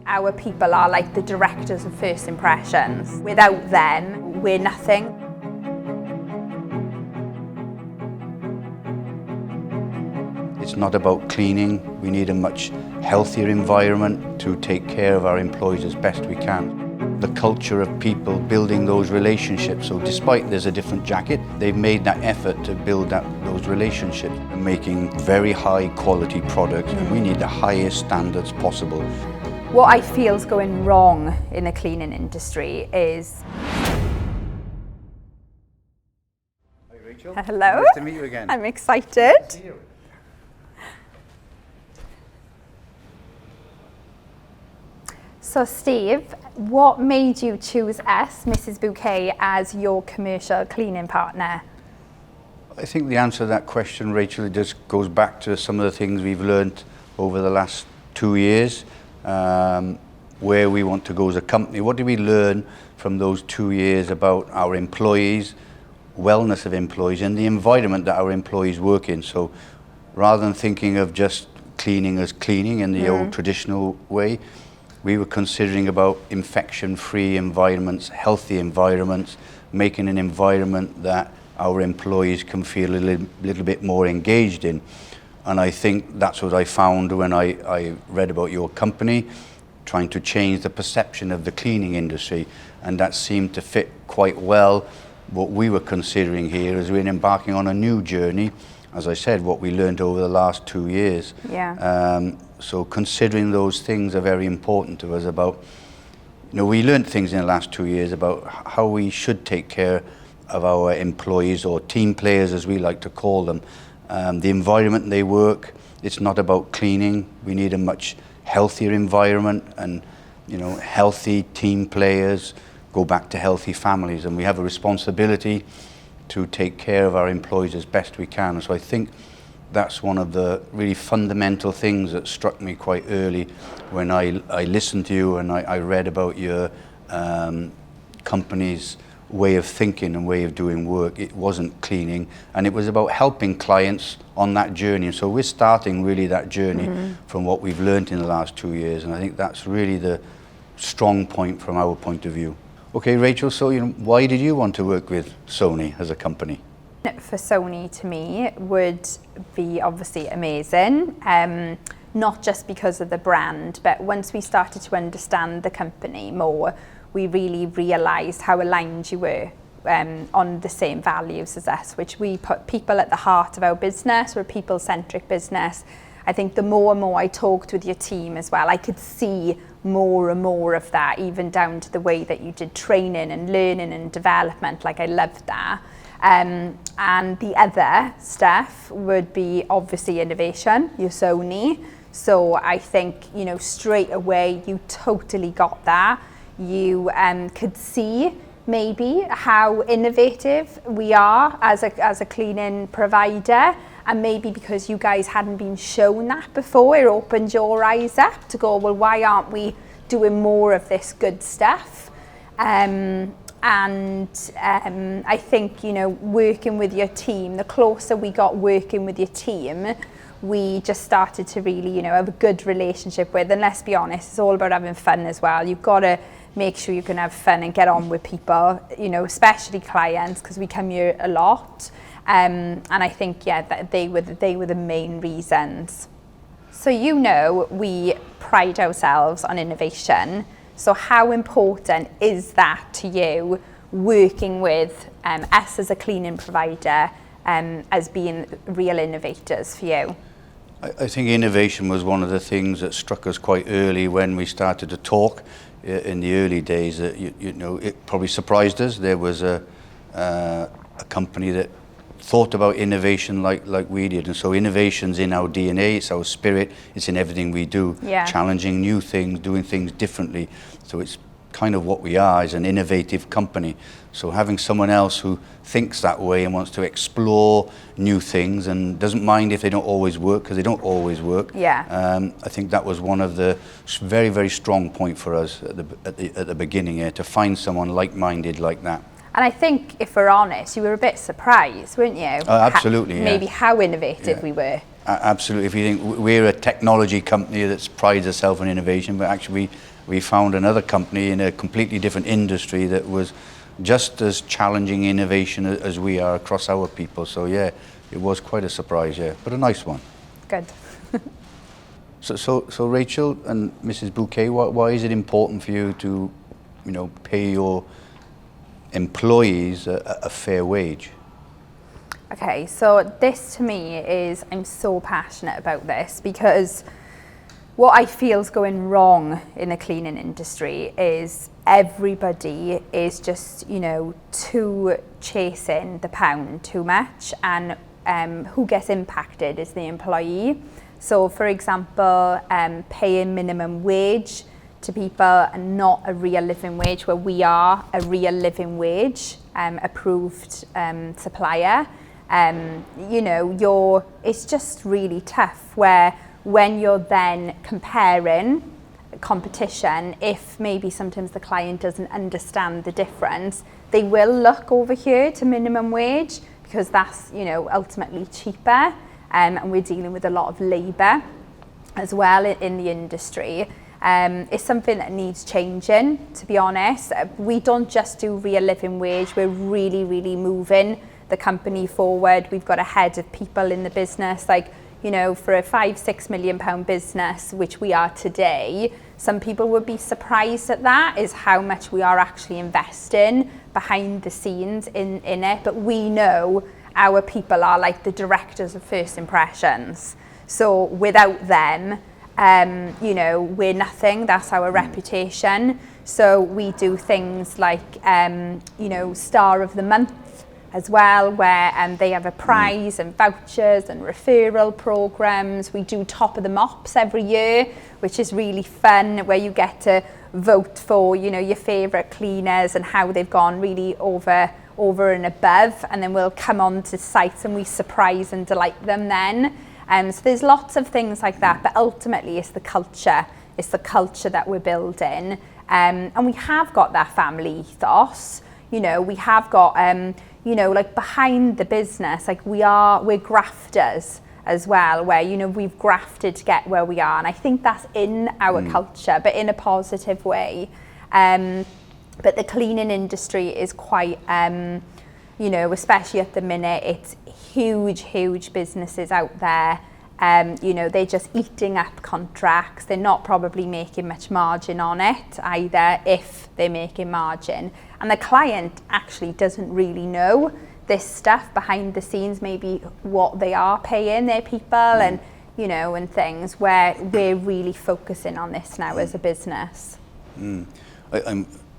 Our people are like the directors of first impressions. Without them, we're nothing. It's not about cleaning. We need a much healthier environment to take care of our employees as best we can. The culture of people building those relationships. So despite there's a different jacket, they've made that effort to build those relationships and making very high quality products. And we need the highest standards possible. What I feel is going wrong in the cleaning industry is... Hi Rachel. Hello. Nice to meet you again. I'm excited. Nice to see you. So Steve, what made you choose us, Mrs Buckét, as your commercial cleaning partner? I think the answer to that question, Rachel, it just goes back to some of the things we've learned over the last 2 years, where we want to go as a company. What did we learn from those 2 years about our employees, wellness of employees, and the environment that our employees work in? So rather than thinking of just cleaning as cleaning in the old traditional way, we were considering about infection-free environments, healthy environments, making an environment that our employees can feel a little bit more engaged in. And I think that's what I found when I read about your company, trying to change the perception of the cleaning industry. And that seemed to fit quite well what we were considering here as we're embarking on a new journey. As I said, what we learned over the last 2 years. Yeah. So considering those things are very important to us about, we learned things in the last 2 years about how we should take care of our employees, or team players as we like to call them. The environment they work, it's not about cleaning. We need a much healthier environment, and healthy team players go back to healthy families, and we have a responsibility to take care of our employees as best we can. So I think that's one of the really fundamental things that struck me quite early when I listened to you and I read about your company's way of thinking and way of doing work. It wasn't cleaning, and it was about helping clients on that journey. So we're starting really that journey from what we've learned in the last 2 years, and I think that's really the strong point from our point of view. Okay, Rachel, so why did you want to work with Sony as a company? For Sony, to me, would be obviously amazing, not just because of the brand, but once we started to understand the company more, we really realised how aligned you were on the same values as us, which we put people at the heart of our business. We're a people-centric business. I think the more and more I talked with your team as well, I could see more and more of that, even down to the way that you did training and learning and development. Like, I loved that. And the other stuff would be obviously innovation, your Sony. So I think, straight away you totally got that. You could see maybe how innovative we are as a cleaning provider, and maybe because you guys hadn't been shown that before, it opened your eyes up to go, well, why aren't we doing more of this good stuff? And I think, working with your team, the closer we got working with your team, we just started to really, have a good relationship with. And let's be honest, it's all about having fun as well. You've got to make sure you can have fun and get on with people, especially clients, because we come here a lot. And I think, that they were the main reasons. So we pride ourselves on innovation. So how important is that to you, working with us as a cleaning provider, as being real innovators for you? I think innovation was one of the things that struck us quite early when we started to talk in the early days. That it probably surprised us. There was a company that thought about innovation like we did, and so innovation's in our DNA, it's our spirit, it's in everything we do. Yeah. Challenging new things, doing things differently. So it's kind of what we are, as an innovative company. So having someone else who thinks that way and wants to explore new things and doesn't mind if they don't always work, because they don't always work. Yeah. I think that was one of the very, very strong point for us at the beginning here, to find someone like-minded like that. And I think, if we're honest, you were a bit surprised, weren't you? Absolutely, yeah. Maybe how innovative we were. Absolutely. If you think we're a technology company that prides itself on innovation, but actually we found another company in a completely different industry that was just as challenging innovation as we are across our people. So yeah, it was quite a surprise, yeah, but a nice one. Good. So Rachel and Mrs Buckét, why is it important for you to, pay your employees a fair wage? Okay, so this to me is, I'm so passionate about this because what I feel is going wrong in the cleaning industry is everybody is just, too chasing the pound too much, and who gets impacted is the employee. So for example, paying minimum wage to people and not a real living wage, where we are a real living wage approved supplier. It's just really tough where when you're then comparing competition, if maybe sometimes the client doesn't understand the difference, they will look over here to minimum wage because that's, ultimately cheaper. And we're dealing with a lot of labour as well in the industry. It's something that needs changing, to be honest. We don't just do real living wage, we're really, really moving the company forward. We've got a head of people in the business, for a £5-6 million business, which we are today, some people would be surprised at that, is how much we are actually investing behind the scenes in it. But we know our people are like the directors of first impressions. So without them, we're nothing. That's our reputation. So we do things like, Star of the Month as well, where they have a prize and vouchers and referral programs. We do Top of the Mops every year, which is really fun, where you get to vote for, your favourite cleaners and how they've gone really over and above, and then we'll come on to site and we surprise and delight them then. So there's lots of things like that, but ultimately it's the culture that we're building, and we have got that family ethos. We have got behind the business, we're grafters as well, where we've grafted to get where we are, and I think that's in our culture, but in a positive way. But the cleaning industry is quite, especially at the minute, it's huge businesses out there. They're just eating up contracts. They're not probably making much margin on it either, if they're making margin. And the client actually doesn't really know this stuff behind the scenes, maybe what they are paying their people and, and things, where we're really focusing on this now as a business.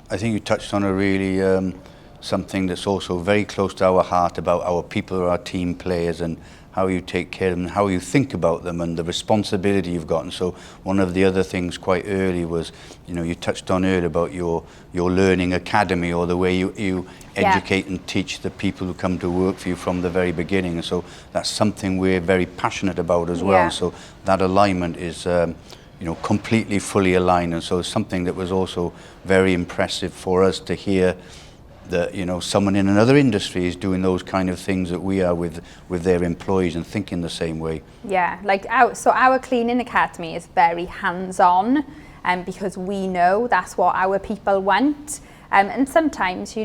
I think you touched on a really something that's also very close to our heart, about our people, our team players, and how you take care of them, how you think about them, and the responsibility you've gotten. So one of the other things quite early was, you touched on earlier about your learning academy, or the way you educate and teach the people who come to work for you from the very beginning. And so that's something we're very passionate about as well. So that alignment is completely fully aligned, and so it's something that was also very impressive for us to hear that someone in another industry is doing those kind of things that we are with their employees and thinking the same way. Yeah, our cleaning academy is very hands-on, because we know that's what our people want, and sometimes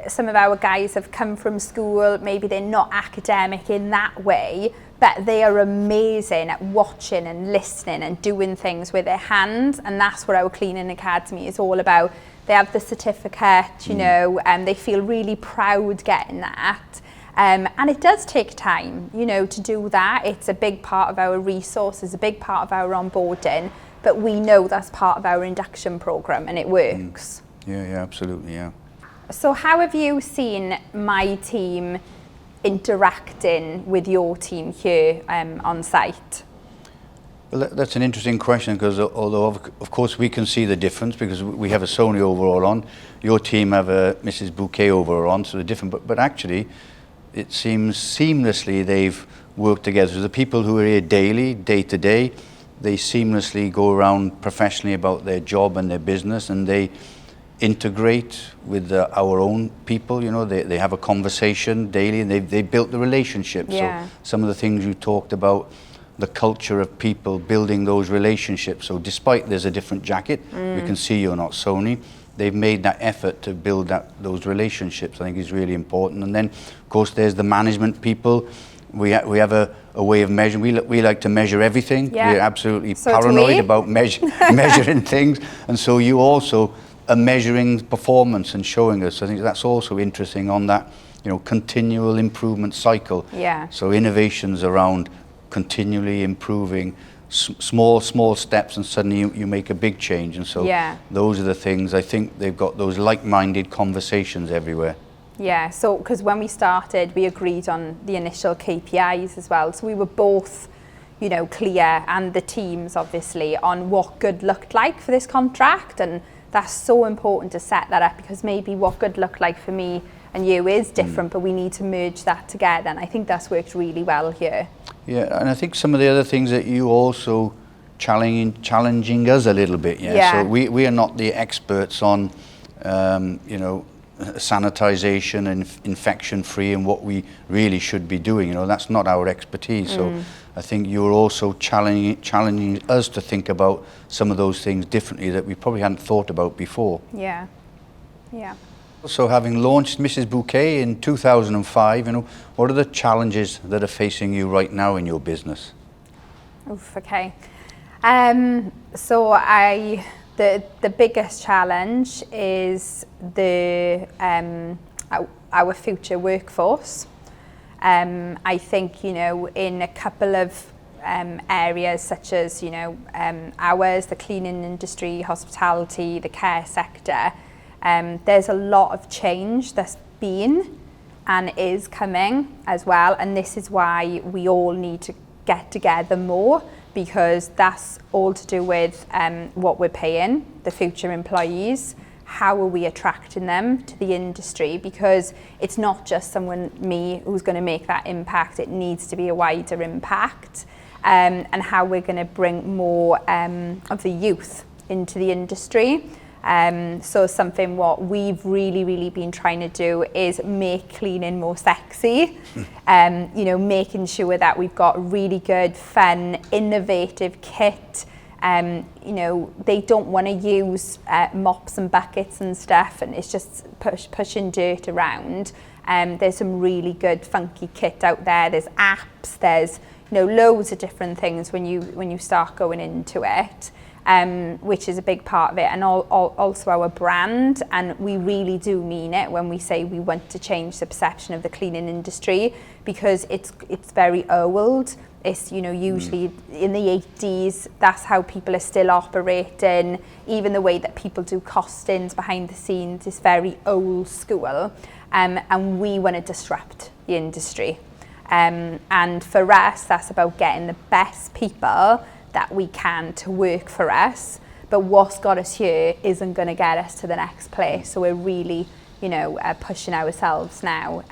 some of our guys have come from school, maybe they're not academic in that way, but they are amazing at watching and listening and doing things with their hands, and that's what our cleaning academy is all about. They have the certificate, and they feel really proud getting that. And it does take time, to do that. It's a big part of our resources, a big part of our onboarding, but we know that's part of our induction program, and it works. Yeah, absolutely, yeah. So how have you seen my team interacting with your team here on site? Well, that's an interesting question, because although of course we can see the difference because we have a Sony overall on, your team have a Mrs Buckét overall on, so they're different, but actually it seems seamlessly they've worked together. So the people who are here daily, day to day, they seamlessly go around professionally about their job and their business, and they integrate with our own people. They have a conversation daily, and they built the relationship. So some of the things you talked about the culture of people building those relationships. So despite there's a different jacket, we can see you're not Sony, they've made that effort to build those relationships. I think is really important. And then, of course, there's the management people. We have a way of measuring. We like to measure everything. Yeah. We're absolutely So paranoid about measuring things. And so you also are measuring performance and showing us. I think that's also interesting on that, you know, continual improvement cycle. Yeah. So innovations around continually improving, small steps, and suddenly you make a big change. And so those are the things. I think they've got those like-minded conversations everywhere. Yeah, so because when we started, we agreed on the initial KPIs as well. So we were both, you know, clear, and the teams obviously, on what good looked like for this contract. And that's so important to set that up, because maybe what good looked like for me and you is different, but we need to merge that together. And I think that's worked really well here. Yeah, and I think some of the other things that you also challenging us a little bit. Yeah. So we are not the experts on, you know, sanitization and infection free and what we really should be doing. You know, that's not our expertise. So I think you're also challenging us to think about some of those things differently that we probably hadn't thought about before. Yeah. So having launched Mrs Buckét in 2005, you know, what are the challenges that are facing you right now in your business? Oof, okay. So the biggest challenge is our future workforce. I think, you know, in a couple of areas such as, you know, ours, the cleaning industry, hospitality, the care sector, there's a lot of change that's been and is coming as well. And this is why we all need to get together more, because that's all to do with what we're paying the future employees. How are we attracting them to the industry? Because it's not just me who's going to make that impact. It needs to be a wider impact. And how we're going to bring more of the youth into the industry. So something what we've really been trying to do is make cleaning more sexy. You know, making sure that we've got really good, fun, innovative kit. You know, they don't want to use mops and buckets and stuff, and it's just pushing dirt around. There's some really good, funky kit out there. There's apps. There's, you know, loads of different things when you start going into it. Which is a big part of it, and also our brand. And we really do mean it when we say we want to change the perception of the cleaning industry, because it's very old. It's, you know, usually in the 80s, that's how people are still operating. Even the way that people do costings behind the scenes is very old school, and we want to disrupt the industry. And for us, that's about getting the best people that we can to work for us, but what's got us here isn't going to get us to the next place. So we're really, you know, pushing ourselves now,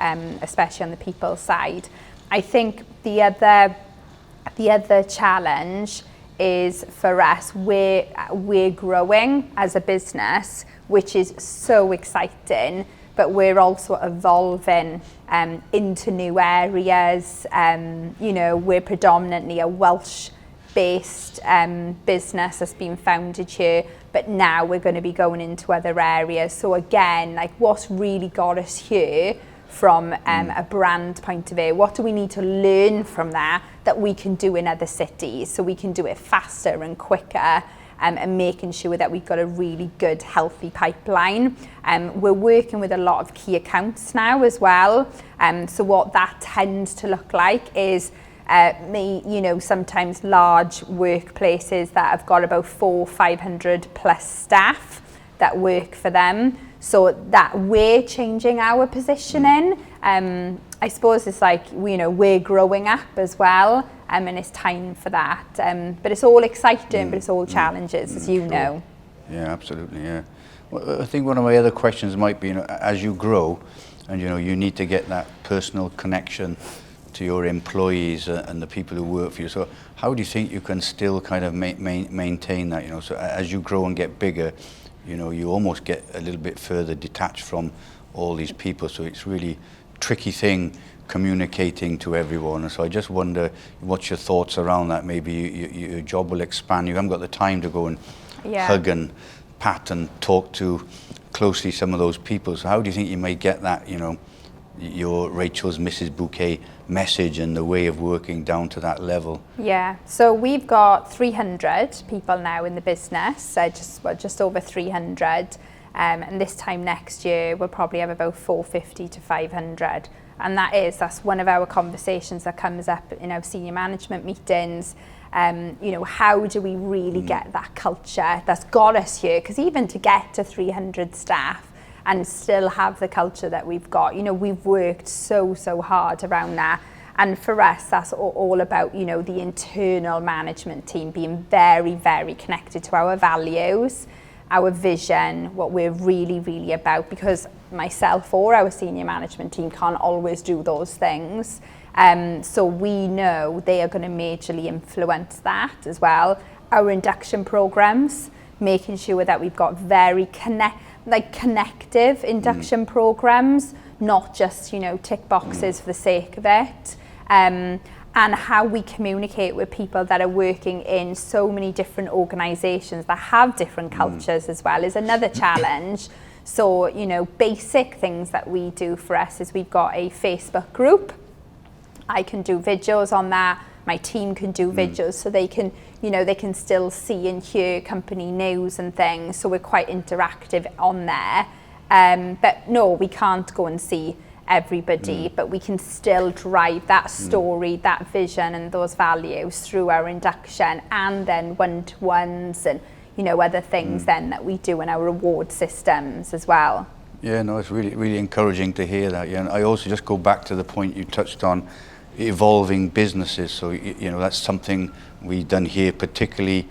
especially on the people side. I think the other challenge is for us, we're growing as a business, which is so exciting, but we're also evolving into new areas. You know, we're predominantly a Welsh-based business that's been founded here, but now we're going to be going into other areas. So again, like, what's really got us here from a brand point of view? What do we need to learn from that we can do in other cities, so we can do it faster and quicker, and making sure that we've got a really good, healthy pipeline. We're working with a lot of key accounts now as well. So what that tends to look like is you know, sometimes large workplaces that have got about 400-500 plus staff that work for them. So that we're changing our positioning. I suppose it's like, you know, we're growing up as well, and it's time for that. But it's all exciting, but it's all challenges, as you know. Yeah, absolutely, yeah. Well, I think one of my other questions might be, you know, as you grow, and, you know, you need to get that personal connection to your employees and the people who work for you. So how do you think you can still kind of maintain that, you know? So as you grow and get bigger, you know, you almost get a little bit further detached from all these people. So it's really tricky thing communicating to everyone. So I just wonder what's your thoughts around that. Maybe your job will expand. You haven't got the time to go and hug and pat and talk to closely some of those people. So how do you think you may get that, you know, your Rachel's Mrs Buckét message and the way of working down to that level? Yeah, so we've got 300 people now in the business, just over 300. And this time next year, we'll probably have about 450 to 500. And that's one of our conversations that comes up in our senior management meetings. You know, how do we really get that culture that's got us here? Because even to get to 300 staff and still have the culture that we've got, you know, we've worked so hard around that. And for us, that's all about, you know, the internal management team being very connected to our values, our vision, what we're really about, because myself or our senior management team can't always do those things. So we know they are going to majorly influence that as well. Our induction programs, making sure that we've got very connective induction programs, not just, you know, tick boxes for the sake of it. And how we communicate with people that are working in so many different organisations that have different cultures as well is another challenge. So, you know, basic things that we do for us is we've got a Facebook group. I can do videos on that. My team can do videos, so they can, you know, they can still see and hear company news and things. So we're quite interactive on there. But no, we can't go and see everybody, but we can still drive that story, that vision and those values through our induction, and then one-to-ones and, you know, other things then that we do in our reward systems as well. Yeah, no, it's really encouraging to hear that. Yeah, and I also just go back to the point you touched on, evolving businesses. So, you know, that's something we've done here particularly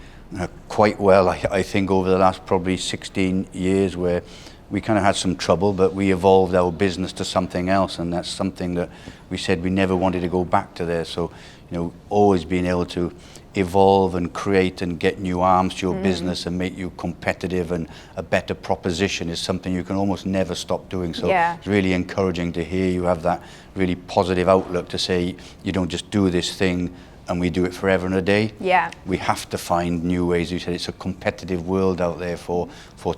quite well, I think, over the last probably 16 years, where we kind of had some trouble, but we evolved our business to something else, and that's something that we said we never wanted to go back to there. So, you know, always being able to evolve and create and get new arms to your business and make you competitive and a better proposition is something you can almost never stop doing. So it's really encouraging to hear you have that really positive outlook to say you don't just do this thing and we do it forever and a day. Yeah. We have to find new ways. You said it's a competitive world out there for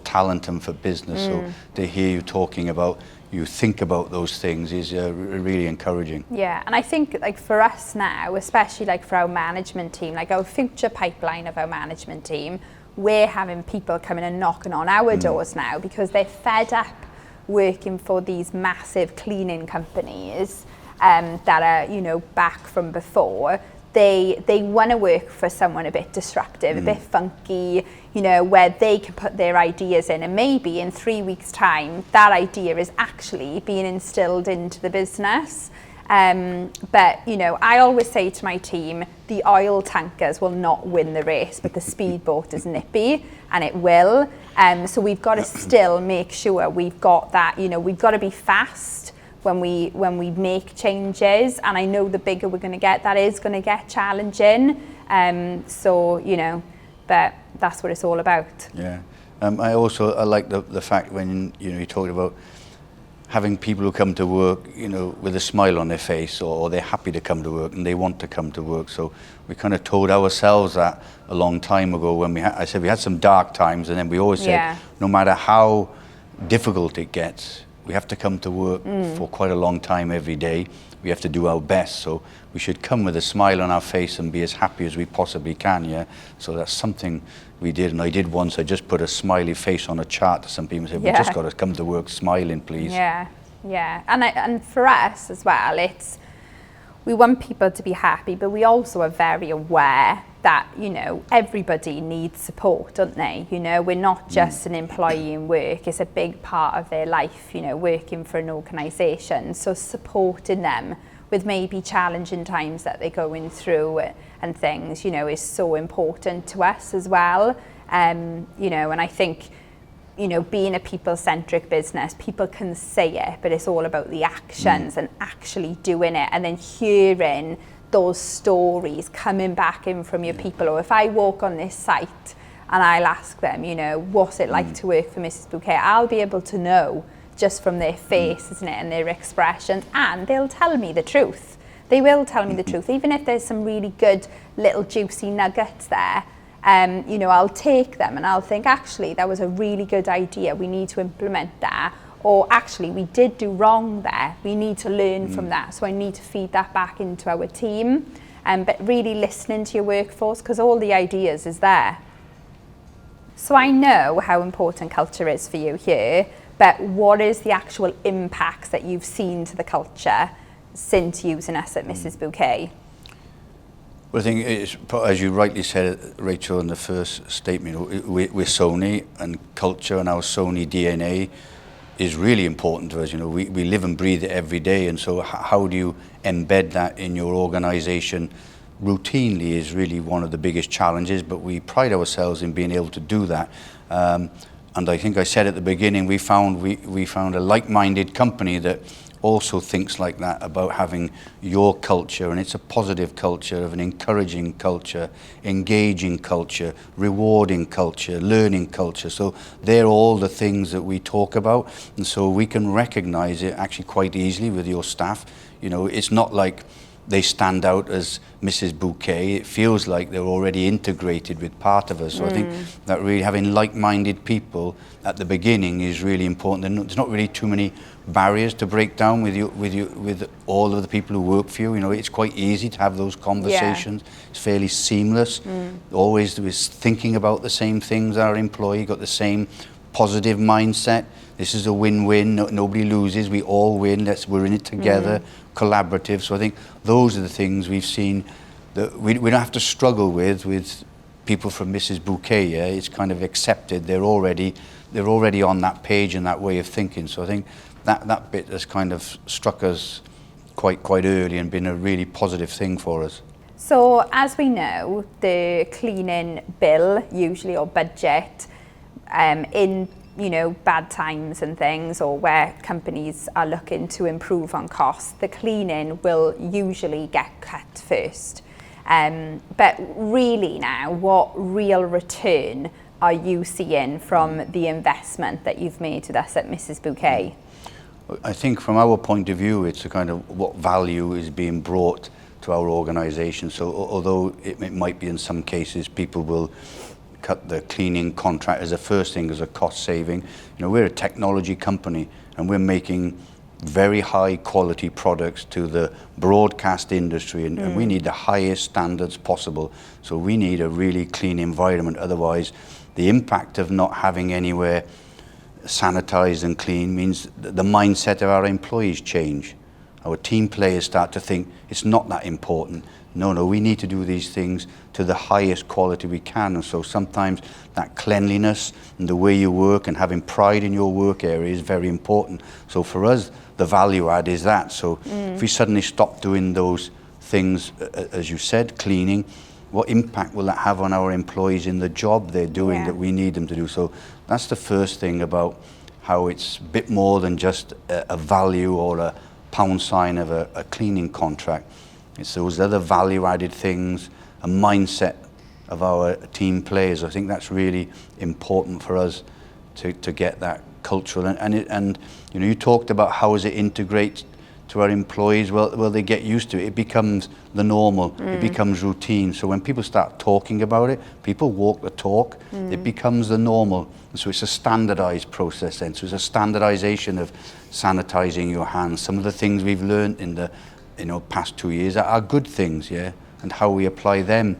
talent and for business. So to hear you talking about, you think about those things is really encouraging. Yeah, and I think like for us now, especially like for our management team, like our future pipeline of our management team, we're having people coming and knocking on our doors now because they're fed up working for these massive cleaning companies that are, you know, back from before. They want to work for someone a bit disruptive, a bit funky, you know, where they can put their ideas in, and maybe in 3 weeks' time, that idea is actually being instilled into the business. But, you know, I always say to my team, the oil tankers will not win the race, but the speedboat is nippy, and it will. So we've got to still make sure we've got that, you know, we've got to be fast when we make changes, and I know the bigger we're going to get, that is going to get challenging. So, you know, but that's what it's all about. Yeah. I like the fact when, you know, you talked about having people who come to work, you know, with a smile on their face, or they're happy to come to work and they want to come to work. So we kind of told ourselves that a long time ago when I said we had some dark times, and then we always said, no matter how difficult it gets, we have to come to work for quite a long time every day. We have to do our best. So we should come with a smile on our face and be as happy as we possibly can, yeah? So that's something we did. And I did once, I just put a smiley face on a chart to some people and said, we just got to come to work smiling, please. Yeah, yeah. And for us as well, we want people to be happy, but we also are very aware that, you know, everybody needs support, don't they? You know, we're not just an employee in work, it's a big part of their life, you know, working for an organisation. So supporting them with maybe challenging times that they're going through and things, you know, is so important to us as well. You know, and I think, you know, being a people-centric business, people can say it, but it's all about the actions and actually doing it, and then hearing those stories coming back in from your people. Or if I walk on this site and I'll ask them, you know, what's it like to work for Mrs Buckét, I'll be able to know just from their face, isn't it, and their expressions, and they'll tell me the truth. They will tell me the truth, even if there's some really good little juicy nuggets there. You know, I'll take them and I'll think, actually, that was a really good idea. We need to implement that. Or actually, we did do wrong there. We need to learn from that. So I need to feed that back into our team. But really listening to your workforce, because all the ideas is there. So I know how important culture is for you here, but what is the actual impacts that you've seen to the culture since using us at Mrs Buckét? Well, I think, it's, as you rightly said, Rachel, in the first statement, we're Sony, and culture and our Sony DNA is really important to us. You know, we live and breathe it every day, and so how do you embed that in your organisation routinely is really one of the biggest challenges, but we pride ourselves in being able to do that. And I think I said at the beginning, we found a like-minded company that also thinks like that about having your culture, and it's a positive culture of an encouraging culture, engaging culture, rewarding culture, learning culture. So they're all the things that we talk about, and so we can recognize it actually quite easily with your staff. You know, it's not like they stand out as Mrs Buckét. It feels like they're already integrated with part of us. So I think that really having like-minded people at the beginning is really important. There's not really too many barriers to break down with all of the people who work for you. You know, it's quite easy to have those conversations. Yeah. It's fairly seamless. Always was thinking about the same things. Our employee got the same positive mindset. This is a win-win. Nobody loses. We all win. We're in it together. Collaborative. So I think those are the things we've seen that we don't have to struggle with people from Mrs Buckét. Yeah, it's kind of accepted. They're already on that page and that way of thinking. So I think that bit has kind of struck us quite early and been a really positive thing for us. So as we know, the cleaning bill usually, or budget, in bad times and things, or where companies are looking to improve on costs, the cleaning will usually get cut first. But really now, what real return are you seeing from the investment that you've made with us at Mrs Buckét? I think from our point of view, it's a kind of what value is being brought to our organisation. So although it might be in some cases people will cut the cleaning contract as a first thing, as a cost saving. You know, we're a technology company and we're making very high quality products to the broadcast industry, and we need the highest standards possible. So we need a really clean environment. Otherwise, the impact of not having anywhere sanitized and clean means the mindset of our employees change. Our team players start to think it's not that important. No, we need to do these things to the highest quality we can. And so sometimes that cleanliness and the way you work and having pride in your work area is very important. So for us, the value add is that. So if we suddenly stop doing those things, as you said, cleaning, what impact will that have on our employees in the job they're doing that we need them to do? So that's the first thing about how it's a bit more than just a value or a pound sign of a cleaning contract. It's those other value-added things, a mindset of our team players. I think that's really important for us to get that cultural. And you know, you talked about how does it integrate to our employees. Well, they get used to it. It becomes the normal. It becomes routine. So when people start talking about it, people walk the talk. It becomes the normal. And so it's a standardized process then. So it's a standardization of sanitizing your hands. Some of the things we've learned in the past 2 years are good things, yeah, and how we apply them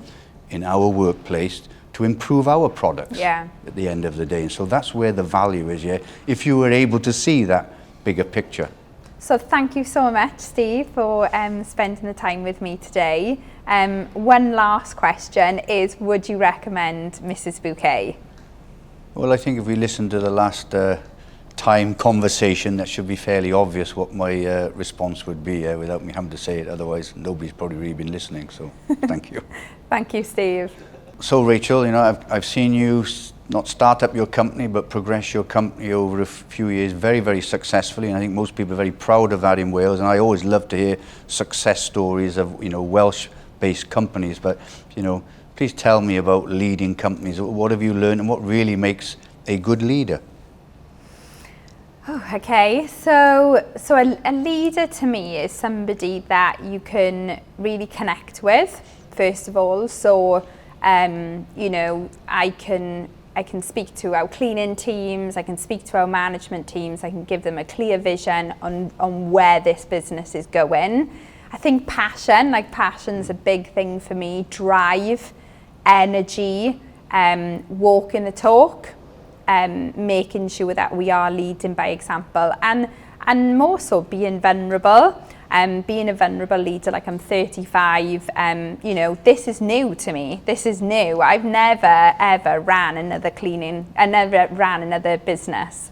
in our workplace to improve our products at the end of the day. And so that's where the value is, yeah, if you were able to see that bigger picture. So thank you so much, Steve, for spending the time with me today. One last question is, would you recommend Mrs Buckét? Well, I think if we listen to the last time conversation, that should be fairly obvious what my response would be without me having to say it. Otherwise, nobody's probably really been listening. So, thank you. Thank you, Steve. So, Rachel, you know, I've seen you not start up your company, but progress your company over a few years very, very successfully. And I think most people are very proud of that in Wales. And I always love to hear success stories of, you know, Welsh-based companies. But, you know, please tell me about leading companies. What have you learned and what really makes a good leader? Oh, okay, so a leader to me is somebody that you can really connect with, first of all. So, you know, I can speak to our cleaning teams, I can speak to our management teams, I can give them a clear vision on where this business is going. I think passion's a big thing for me, drive, energy, walking the talk. Making sure that we are leading by example, and more so being vulnerable, being a vulnerable leader. Like, I'm 35, you know, this is new to me. This is new. I've never ever ran another business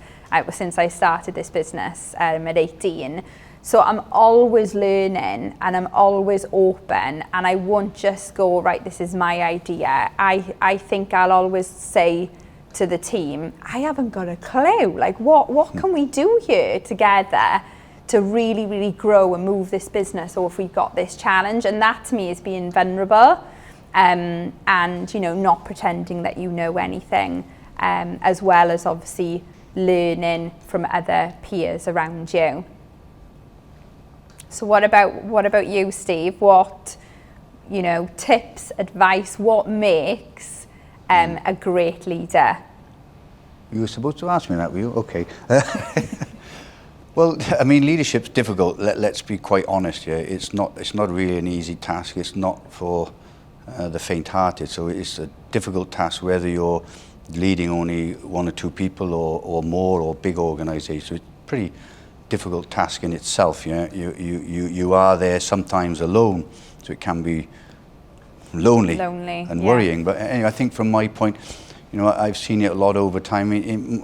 since I started this business at 18. So I'm always learning and I'm always open, and I won't just go, right, this is my idea. I think I'll always say to the team, I haven't got a clue. Like, what can we do here together to really, really grow and move this business, or if we've got this challenge? And that to me is being vulnerable, and, you know, not pretending that you know anything, as well as obviously learning from other peers around you. So what about you, Steve? What, you know, tips, advice, what makes a great leader? You were supposed to ask me that, were you? Okay. Well, I mean, leadership's difficult. Let's be quite honest here. It's not really an easy task. It's not for the faint-hearted. So it's a difficult task, whether you're leading only one or two people or more, or big organisations. So it's a pretty difficult task in itself. Yeah, you are there sometimes alone, so it can be lonely and worrying. But anyway, I think from my point, you know, I've seen it a lot over time.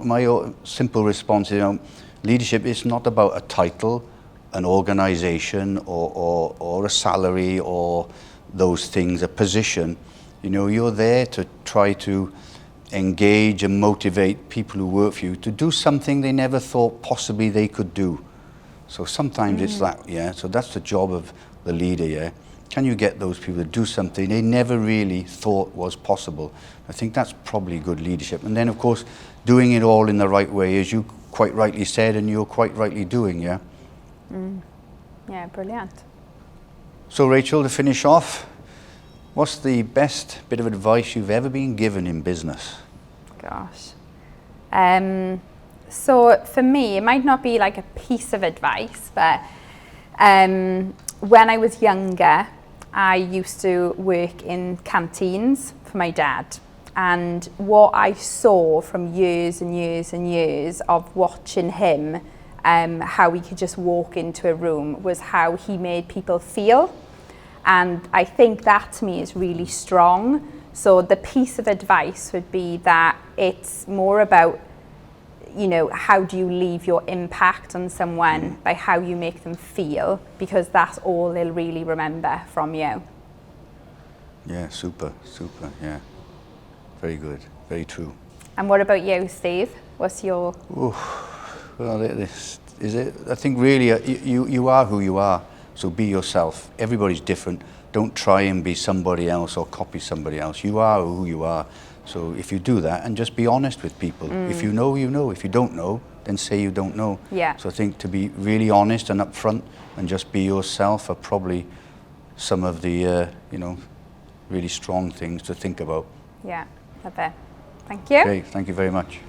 My simple response is, you know, leadership is not about a title, an organisation, or a salary, or those things, a position. You know, you're there to try to engage and motivate people who work for you to do something they never thought possibly they could do. So sometimes it's that, yeah. So that's the job of the leader, yeah. Can you get those people to do something they never really thought was possible? I think that's probably good leadership. And then, of course, doing it all in the right way, as you quite rightly said, and you're quite rightly doing, yeah? Yeah, brilliant. So, Rachel, to finish off, what's the best bit of advice you've ever been given in business? Gosh. So, for me, it might not be like a piece of advice, but when I was younger, I used to work in canteens for my dad, and what I saw from years and years and years of watching him, how he could just walk into a room, was how he made people feel. And I think that to me is really strong. So the piece of advice would be that it's more about, you know, how do you leave your impact on someone by how you make them feel, because that's all they'll really remember from you. Yeah, super, yeah. Very good, very true. And what about you, Steve? What's your... Well, this is it. I think really you are who you are, so be yourself. Everybody's different. Don't try and be somebody else or copy somebody else. You are who you are. So if you do that, and just be honest with people. If you know, you know. If you don't know, then say you don't know. Yeah. So I think to be really honest and upfront and just be yourself are probably some of the, you know, really strong things to think about. Yeah, love it. Thank you. Okay, thank you very much.